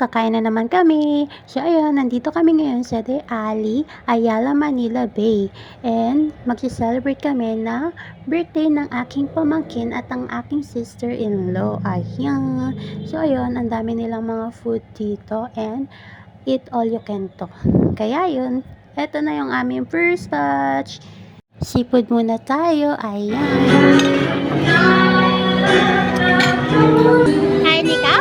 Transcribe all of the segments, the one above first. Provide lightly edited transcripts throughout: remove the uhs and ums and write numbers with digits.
kakain na naman kami. So, ayun, nandito kami ngayon sa De Ali, Ayala, Manila Bay. And, magsi-celebrate kami na birthday ng aking pamangkin at ang aking sister-in-law. Ayan. So, ayun, ang dami nilang mga food dito and eat all you can to. Kaya, yun. Eto na yung aming first batch. Seafood muna tayo. Ayan. Hi, Nika.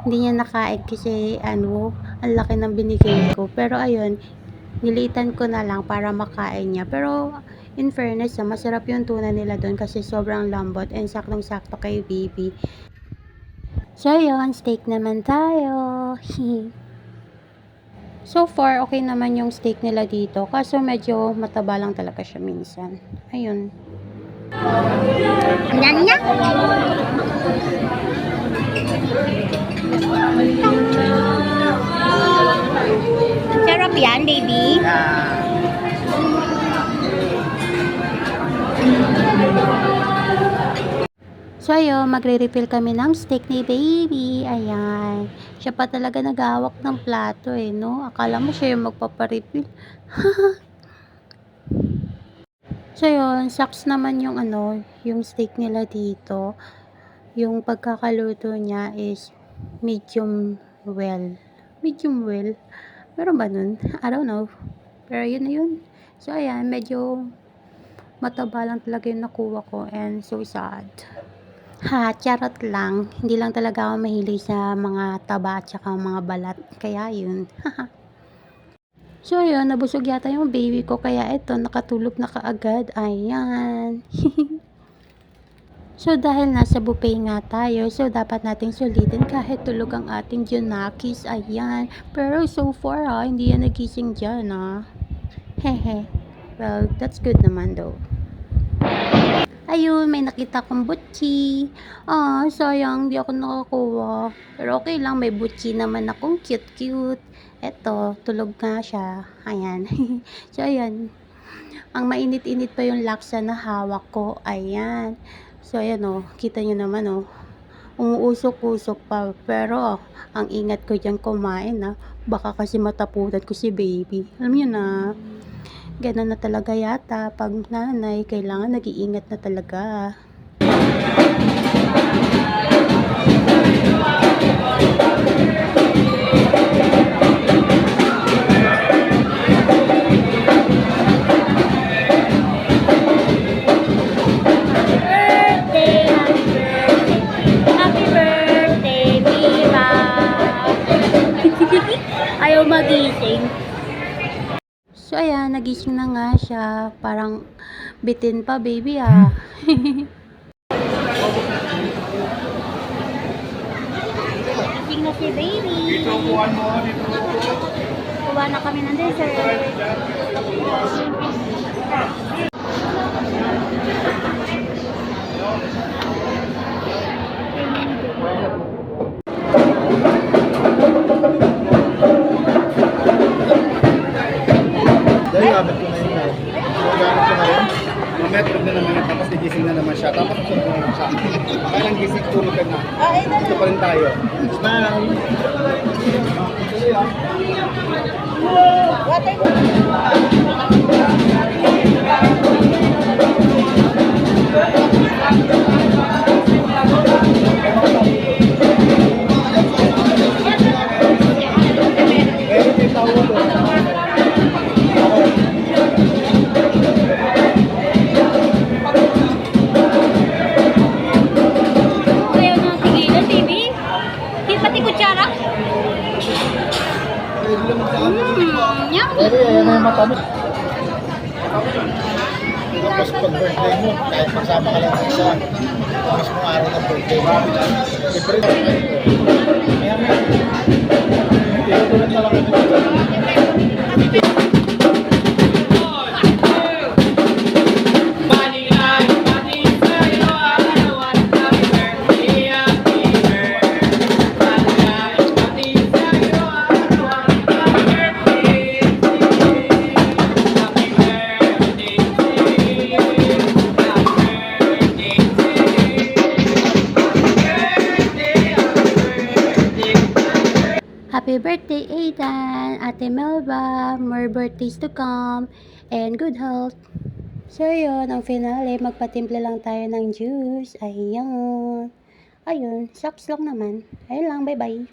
Hindi niya nakain kasi ang laki ng binigay ko. Pero ayun, nilitan ko na lang para makain niya. Pero in fairness, masarap yung tuna nila doon kasi sobrang lambot and saktong-sakto kay baby. So yun, steak naman tayo. So far, okay naman yung steak nila dito. Kaso medyo mataba lang talaga siya minsan. Ayun. Ang dami niya. Sarap yan, baby. So ayun, magre-refill kami ng steak ni baby. Ayan. Siya pa talaga nag-hawak ng plato no? Akala mo siya yung magpaparefill. So yun, sucks naman yung yung steak nila dito. Yung pagkakaluto niya is medium well. Medium well. Meron ba nun? I don't know. Pero yun na yun. So ayan, medyo mataba lang talaga yung nakuha ko and so sad. Charot lang. Hindi lang talaga ako mahilig sa mga taba at saka mga balat. Kaya yun. So ayun, nabusog yata yung baby ko kaya ito nakatulog na kaagad. Ayan. So dahil nasa buffet nga tayo, so dapat nating sulitin kahit tulog ang ating Junakis. Ayan. Pero so far hindi yan nagising dyan Hehe. Well, that's good naman though. Ayun, may nakita kong butchi. Sayang, di ako nakakuha. Pero okay lang, may butchi naman akong cute-cute. Eto, tulog nga siya. Ayan. So, ayan. Ang mainit-init pa yung laksa na hawak ko. Ayan. So, ayan kita nyo naman umuusok-usok pa. Pero, ang ingat ko dyan kumain Baka kasi matapunan ko si baby. Alam nyo na. Ganun na talaga yata. Pag nanay, kailangan nag-iingat na talaga. Happy birthday, Viva! Ayaw magising. So, ayan, nagising na nga siya. Parang bitin pa, baby, Nagising na si baby. Kuha na kami ng dessert. Gamit ko na yun gamit ko na yun. Mamaya tulog na naman tapos nagising na naman siya. Tapos tulog na naman siya. Kailang gising tulog ka na. Dito pa rin tayo. Smile! Tapos pag birthday mo, kahit magsama ka lang ng isa, mismo araw ng birthday mo, siyempre tinutulad na lang kami. Happy birthday, Aidan! Ate Melba, more birthdays to come, and good health. So, yun, ang finale, magpatimpla lang tayo ng juice. Ayan. Ayun, shucks lang naman. Ayun lang, bye-bye.